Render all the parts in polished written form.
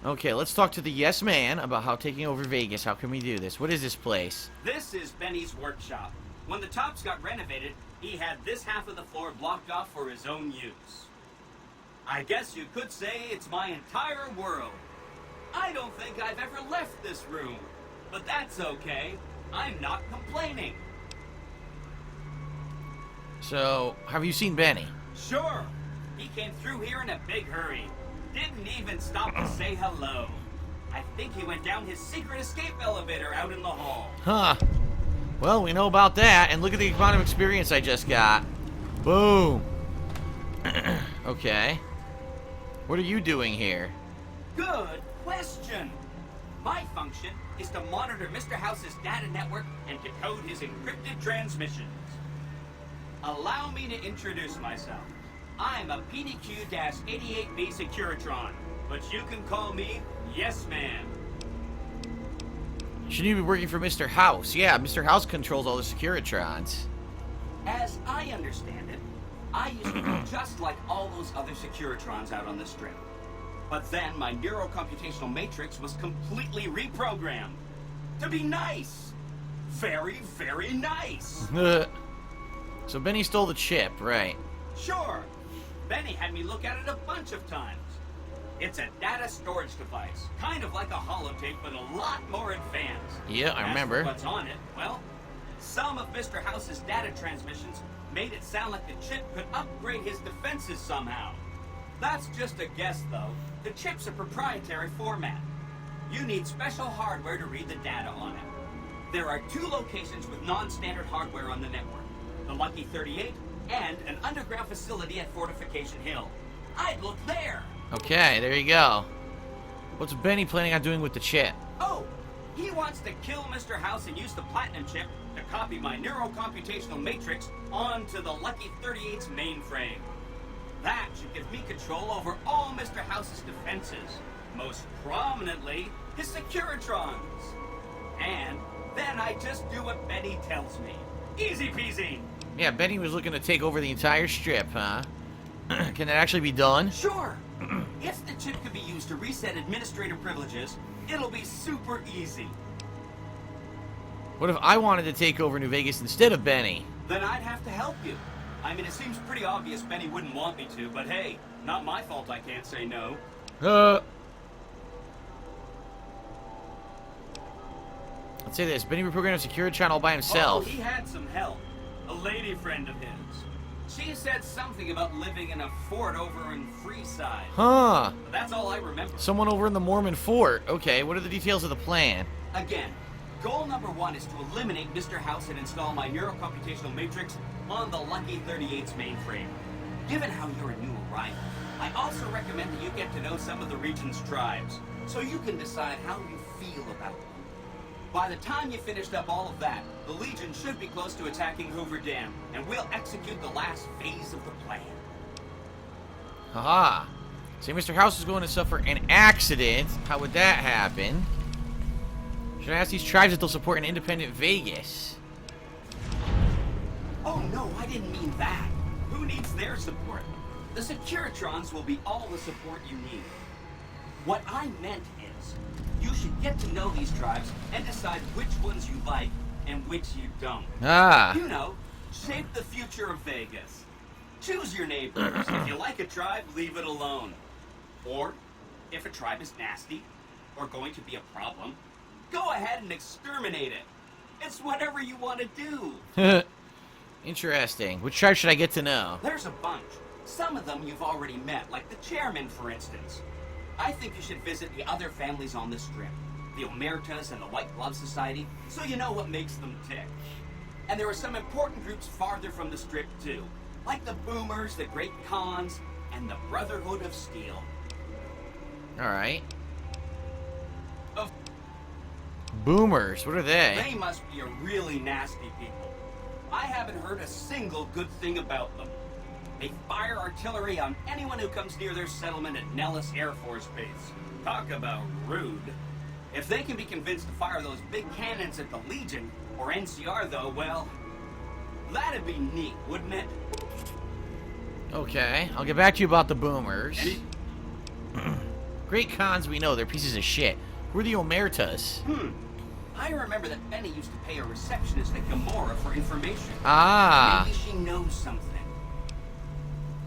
Okay, let's talk to the yes man about how taking over Vegas. How can we do this? What is this place? This is Benny's workshop. When the tops got renovated, he had this half of the floor blocked off for his own use. I guess you could say it's my entire world. I don't think I've ever left this room, but that's okay. I'm not complaining. So, have you seen Benny? Sure. He came through here in a big hurry. Didn't even stop to say hello. I think he went down his secret escape elevator out in the hall. Huh. Well, we know about that, and look at the amount of experience I just got. Boom. Okay. What are you doing here? Good question. My function is to monitor Mr. House's data network and decode his encrypted transmissions. Allow me to introduce myself. I'm a PDQ-88B Securitron, but you can call me Yes Man. Shouldn't you be working for Mr. House? Yeah, Mr. House controls all the Securitrons. As I understand it, I used to be just like all those other Securitrons out on the strip. But then my neurocomputational matrix was completely reprogrammed. To be nice. Very, very nice. So Benny stole the chip, right? Sure. Benny had me look at it a bunch of times. It's a data storage device, kind of like a holotape, but a lot more advanced. Yeah, I remember. As for what's on it? Well, some of Mr. House's data transmissions made it sound like the chip could upgrade his defenses somehow. That's just a guess, though. The chip's a proprietary format. You need special hardware to read the data on it. There are 2 locations with non-standard hardware on the network. The Lucky 38 and an underground facility at Fortification Hill. I'd look there. Okay, there you go. What's Benny planning on doing with the chip? Oh, he wants to kill Mr. House and use the platinum chip to copy my neurocomputational matrix onto the Lucky 38's mainframe. That should give me control over all Mr. House's defenses, most prominently his Securitrons. And then I just do what Benny tells me. Easy peasy. Yeah, Benny was looking to take over the entire strip, huh? Can that actually be done? Sure. If the chip could be used to reset administrator privileges, it'll be super easy. What if I wanted to take over New Vegas instead of Benny? Then I'd have to help you. I mean, it seems pretty obvious Benny wouldn't want me to, but hey, not my fault I can't say no. Let's say this. Benny reprogrammed a Securitron all by himself. Oh, he had some help. A lady friend of his. She said something about living in a fort over in Freeside. Huh. But that's all I remember. Someone over in the Mormon fort. Okay, what are the details of the plan? Again, goal number 1 is to eliminate Mr. House and install my neurocomputational matrix on the Lucky 38's mainframe. Given how you're a new arrival, I also recommend that you get to know some of the region's tribes, so you can decide how you feel about them. By the time you finished up all of that, the Legion should be close to attacking Hoover Dam, and we'll execute the last phase of the plan. Haha. Say Mr. House is going to suffer an accident. How would that happen? Should I ask these tribes if they'll support an independent Vegas? Oh no, I didn't mean that. Who needs their support? The Securitrons will be all the support you need. What I meant is, you should get to know these tribes and decide which ones you like and which you don't. Ah. You know, shape the future of Vegas. Choose your neighbors. If you like a tribe, leave it alone. Or, if a tribe is nasty or going to be a problem, go ahead and exterminate it. It's whatever you want to do. Interesting. Which tribe should I get to know? There's a bunch. Some of them you've already met, like the chairman, for instance. I think you should visit the other families on the strip, the Omertas and the White Glove Society, so you know what makes them tick. And there are some important groups farther from the strip, too, like the Boomers, the Great Khans, and the Brotherhood of Steel. Alright. Of Boomers, what are they? They must be a really nasty people. I haven't heard a single good thing about them. They fire artillery on anyone who comes near their settlement at Nellis Air Force Base. Talk about rude. If they can be convinced to fire those big cannons at the Legion, or NCR though, well, that'd be neat, wouldn't it? Okay, I'll get back to you about the Boomers. great cons we know, they're pieces of shit. We're the Omertas. I remember that Benny used to pay a receptionist at Gamora for information. Ah. Maybe she knows something.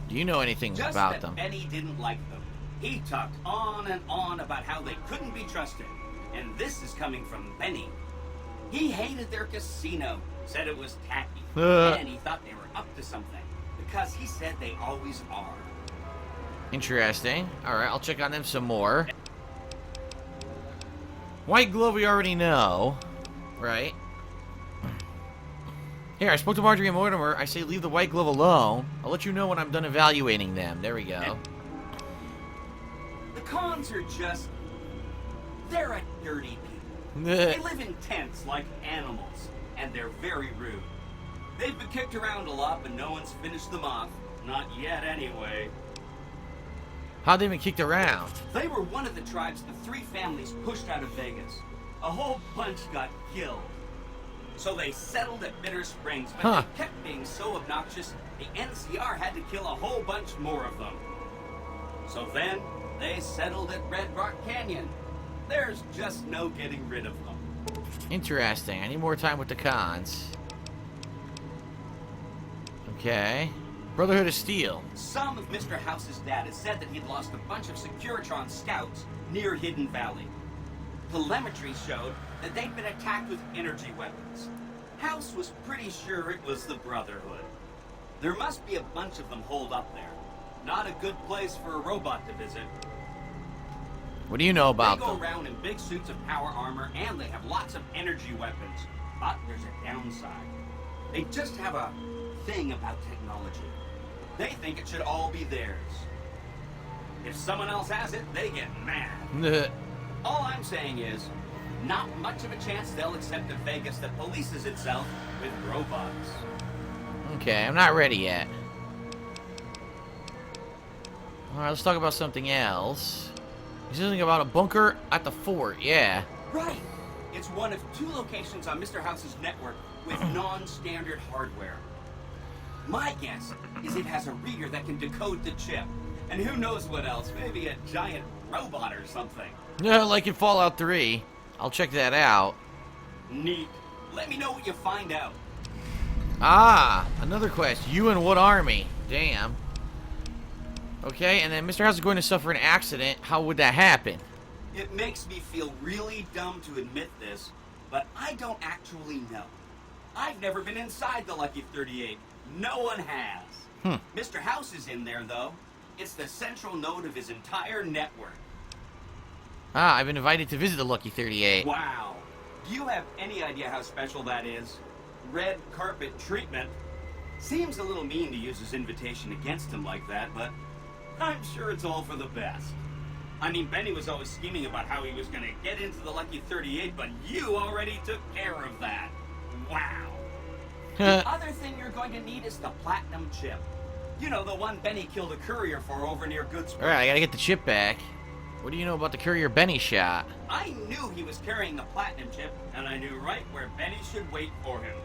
Do you know anything Just about that them? Benny didn't like them. He talked on and on about how they couldn't be trusted. And this is coming from Benny. He hated their casino, said it was tacky, and he thought they were up to something. Because he said they always are. Interesting. Alright, I'll check on them some more. White glove we already know. Right. Here, I spoke to Marjorie and Mortimer. I say leave the white glove alone. I'll let you know when I'm done evaluating them. There we go. The cons are just... they're a dirty people. They live in tents like animals, and they're very rude. They've been kicked around a lot, but no one's finished them off. Not yet, anyway. How'd they been kicked around? They were one of the tribes the three families pushed out of Vegas. A whole bunch got killed. So they settled at Bitter Springs, but they kept being so obnoxious, the NCR had to kill a whole bunch more of them. So then, they settled at Red Rock Canyon. There's just no getting rid of them. Interesting. I need more time with the cons. Okay. Brotherhood of Steel. Some of Mr. House's dad has said that he'd lost a bunch of Securitron scouts near Hidden Valley. Telemetry showed that they'd been attacked with energy weapons. House was pretty sure it was the Brotherhood. There must be a bunch of them holed up there. Not a good place for a robot to visit. What do you know about They go them? around in big suits of power armor, and they have lots of energy weapons. But there's a downside. They just have a thing about technology. They think it should all be theirs. If someone else has it, they get mad. All I'm saying is, not much of a chance they'll accept a Vegas that polices itself with robots. Okay, I'm not ready yet. Alright, let's talk about something else. He's something about a bunker at the fort, yeah. Right. It's one of 2 locations on Mr. House's network with non-standard hardware. My guess is it has a reader that can decode the chip. And who knows what else, maybe a giant robot or something. Yeah, like in Fallout 3. I'll check that out. Neat. Let me know what you find out. Ah, another quest. You and what army? Damn. Okay, and then Mr. House is going to suffer an accident. How would that happen? It makes me feel really dumb to admit this, but I don't actually know. I've never been inside the Lucky 38. No one has. Mr. House is in there, though. It's the central node of his entire network. Ah, I've been invited to visit the Lucky 38. Wow. Do you have any idea how special that is? Red carpet treatment. Seems a little mean to use his invitation against him like that, but I'm sure it's all for the best. I mean, Benny was always scheming about how he was going to get into the Lucky 38, but you already took care of that. Wow. The other thing you're going to need is the platinum chip. You know, the one Benny killed a courier for over near Goodsprings. Alright, I gotta get the chip back. What do you know about the courier Benny shot? I knew he was carrying the platinum chip, and I knew right where Benny should wait for him.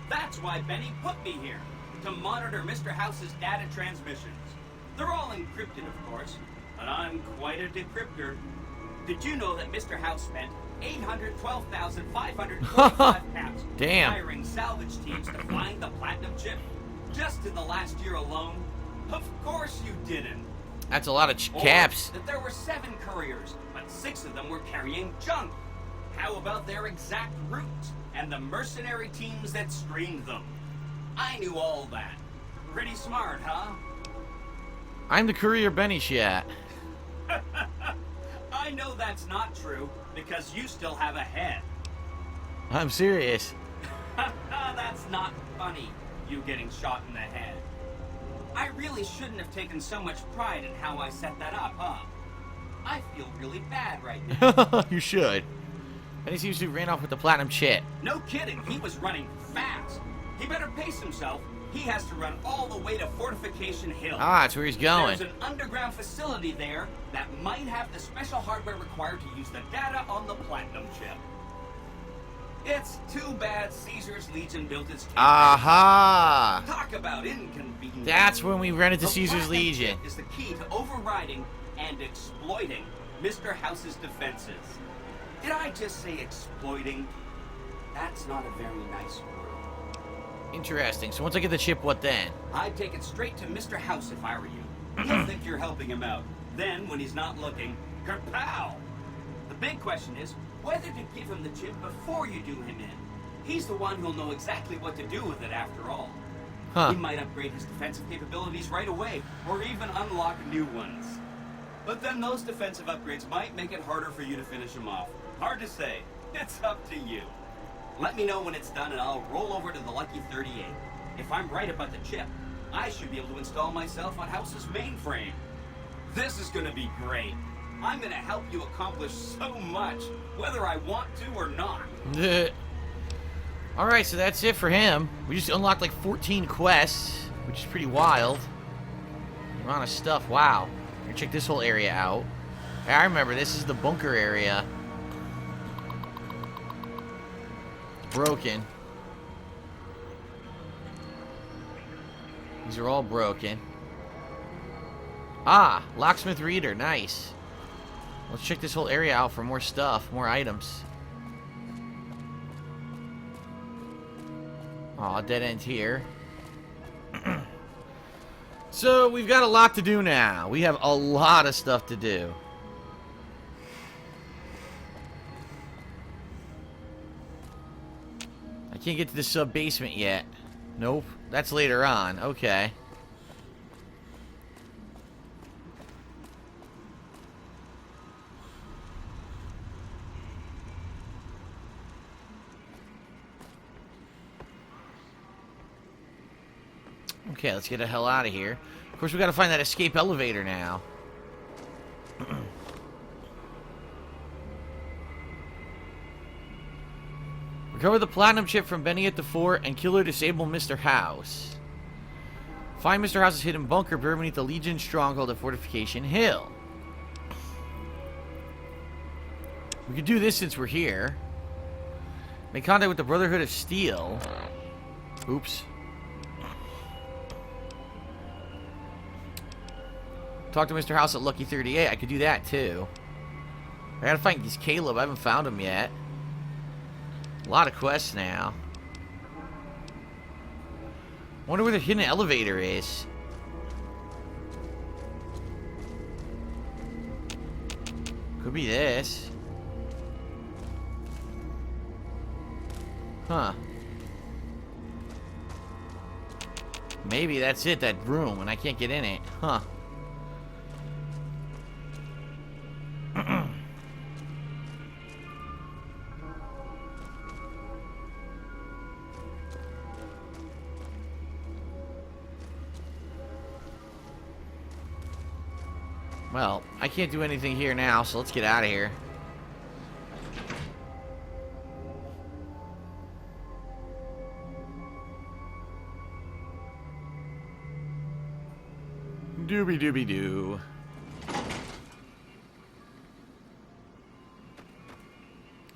That's why Benny put me here, to monitor Mr. House's data transmissions. They're all encrypted, of course, but I'm quite a decryptor. Did you know that Mr. House spent 812,545 caps hiring salvage teams to find the platinum chip? Just in the last year alone? Of course you didn't. That's a lot of caps. That there were 7 couriers, but 6 of them were carrying junk. How about their exact routes and the mercenary teams that screened them? I knew all that. Pretty smart, huh? I'm the courier Benny shot. I know that's not true, because you still have a head. I'm serious. That's not funny, you getting shot in the head. I really shouldn't have taken so much pride in how I set that up, huh? I feel really bad right now. You should. Benny seems to have ran off with the platinum chip. No kidding, he was running fast. He better pace himself. He has to run all the way to Fortification Hill. Ah, that's where he's going. There's an underground facility there that might have the special hardware required to use the data on the platinum chip. It's too bad Caesar's Legion built its camp. Aha! Talk about inconvenience. That's when we run into Caesar's Legion. Is the key to overriding and exploiting Mr. House's defenses. Did I just say exploiting? That's not a very nice word. Interesting. So once I get the chip, what then? I'd take it straight to Mr. House if I were you. He'll think you're helping him out. Then, when he's not looking, kerpow! The big question is whether to give him the chip before you do him in. He's the one who'll know exactly what to do with it after all. Huh. He might upgrade his defensive capabilities right away, or even unlock new ones. But then those defensive upgrades might make it harder for you to finish him off. Hard to say. It's up to you. Let me know when it's done and I'll roll over to the Lucky 38. If I'm right about the chip, I should be able to install myself on House's mainframe. This is gonna be great. I'm gonna help you accomplish so much, whether I want to or not. Alright, so that's it for him. We just unlocked like 14 quests, which is pretty wild. A lot of stuff, wow. Check this whole area out. I remember, this is the bunker area. Broken. These are all broken. Ah, locksmith reader, nice. Let's check this whole area out for more stuff, more items. Aw, dead end here. So, we've got a lot to do now. We have a lot of stuff to do. I can't get to the sub-basement yet. Nope. That's later on. Okay. Okay, let's get the hell out of here. Of course, we gotta find that escape elevator now. Recover the platinum chip from Benny at the fort and kill or disable Mr. House. Find Mr. House's hidden bunker buried beneath the Legion stronghold at Fortification Hill. We could do this since we're here. Make contact with the Brotherhood of Steel. Oops. Talk to Mr. House at Lucky 38. I could do that too. I gotta find this Caleb. I haven't found him yet. A lot of quests now. Wonder where the hidden elevator is. Could be this. Huh. Maybe that's it, that room, and I can't get in it. Huh. Well, I can't do anything here now, so let's get out of here. Doobie-doobie-doo.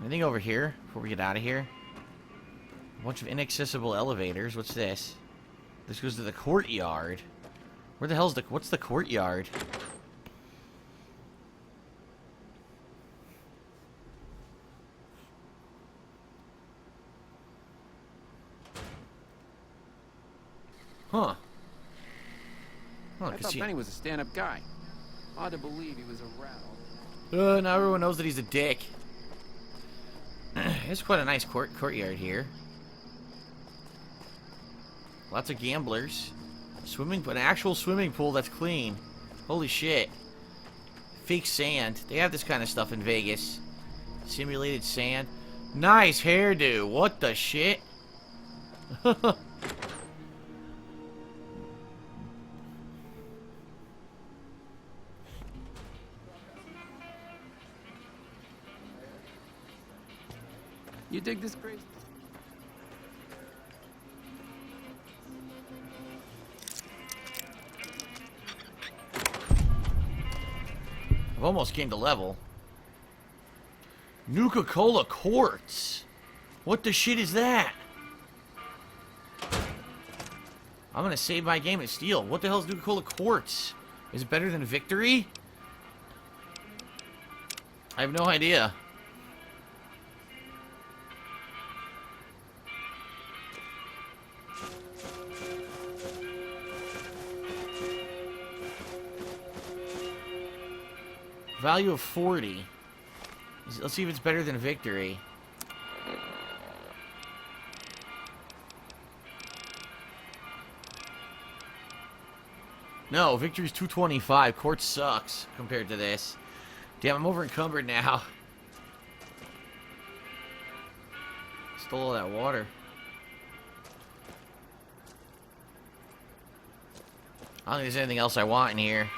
Anything over here before we get out of here? A bunch of inaccessible elevators. What's this? This goes to the courtyard. Where the hell's the... What's the courtyard? Huh. I thought Benny was a stand-up guy. Hard to believe he was a rat. Now everyone knows that he's a dick. It's quite a nice courtyard here. Lots of gamblers. An actual swimming pool that's clean. Holy shit. Fake sand. They have this kind of stuff in Vegas. Simulated sand. Nice hairdo. What the shit? You dig this crazy? I've almost came to level. Nuka-Cola Quartz. What the shit is that? I'm gonna save my game and steal. What the hell is Nuka-Cola Quartz? Is it better than Victory? I have no idea. Value of 40. Let's see if it's better than victory. No, victory's 225. Court sucks compared to this. Damn, I'm over encumbered now. Stole all that water. I don't think there's anything else I want in here.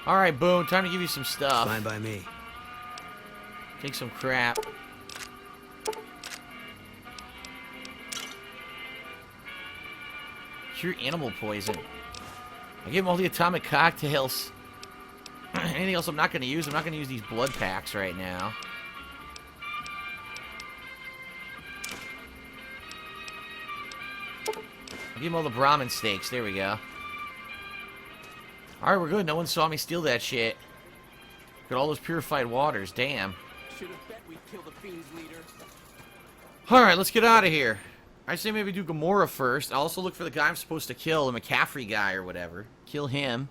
Alright, Boone, time to give you some stuff. Fine by me. Take some crap. Cure animal poison. I gave him all the atomic cocktails. Anything else I'm not going to use? I'm not going to use these blood packs right now. I gave him all the Brahmin steaks. There we go. Alright, we're good. No one saw me steal that shit. Got all those purified waters. Damn. Should have bet we'd kill the Fiend's leader. Alright, let's get out of here. I say maybe do Gamora first. I'll also look for the guy I'm supposed to kill, the McCaffrey guy or whatever. Kill him.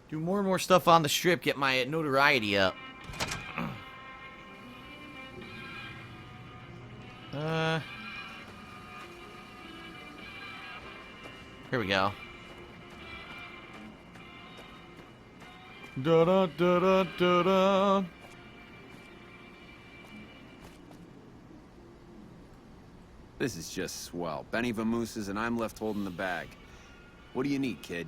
Do more and more stuff on the strip, get my notoriety up. Here we go. Da da da da da da. This is just swell. Benny vamooses and I'm left holding the bag. What do you need, kid?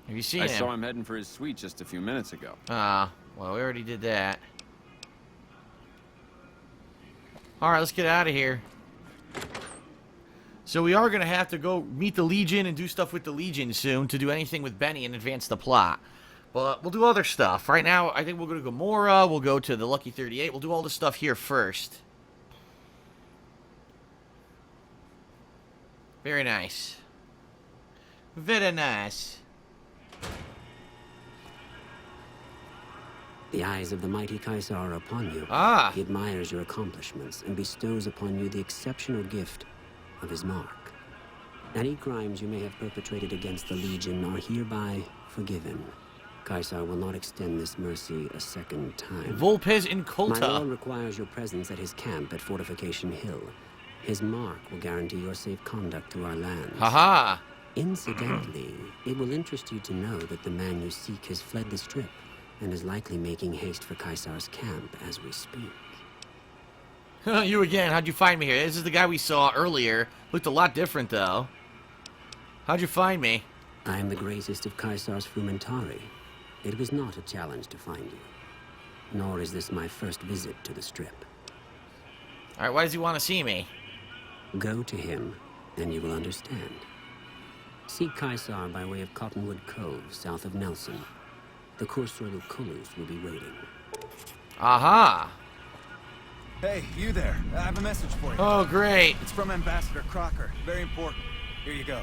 Have you seen I him? saw him heading for his suite just a few minutes ago. Ah, well, we already did that. Alright, let's get out of here. So we are going to have to go meet the Legion and do stuff with the Legion soon to do anything with Benny and advance the plot. But we'll do other stuff. Right now, I think we'll go to Gamora, we'll go to the Lucky 38, we'll do all this stuff here first. Very nice. Very nice. The eyes of the mighty Kaisar are upon you. Ah! He admires your accomplishments and bestows upon you the exceptional gift of his mark. Any crimes you may have perpetrated against the Legion are hereby forgiven. Kaisar will not extend this mercy a second time. Volpez My Inculta. lord requires your presence at his camp at Fortification Hill. His mark will guarantee your safe conduct through our lands. Haha! Incidentally, it will interest you to know that the man you seek has fled the Strip and is likely making haste for Kaisar's camp as we speak. You again, how'd you find me here? This is the guy we saw earlier. Looked a lot different, though. How'd you find me? I am the greatest of Kaisar's Frumentari. It was not a challenge to find you. Nor is this my first visit to the Strip. Alright, why does he want to see me? Go to him, and you will understand. Seek Kaisar by way of Cottonwood Cove, south of Nelson. The Cursor Lucullus will be waiting. Aha! Hey, you there. I have a message for you. Oh, great. It's from Ambassador Crocker. Very important. Here you go.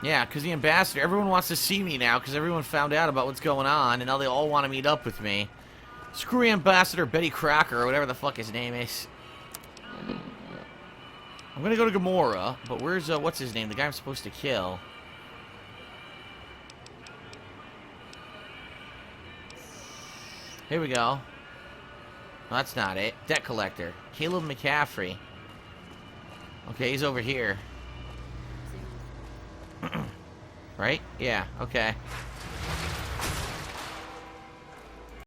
Yeah, because the ambassador, everyone wants to see me now because everyone found out about what's going on, and now they all want to meet up with me. Screw Ambassador Betty Crocker, or whatever the fuck his name is. I'm going to go to Gamora, but where's, what's his name? The guy I'm supposed to kill. Here we go. No, that's not it. Debt collector. Caleb McCaffrey. Okay, he's over here. Right? Yeah, okay.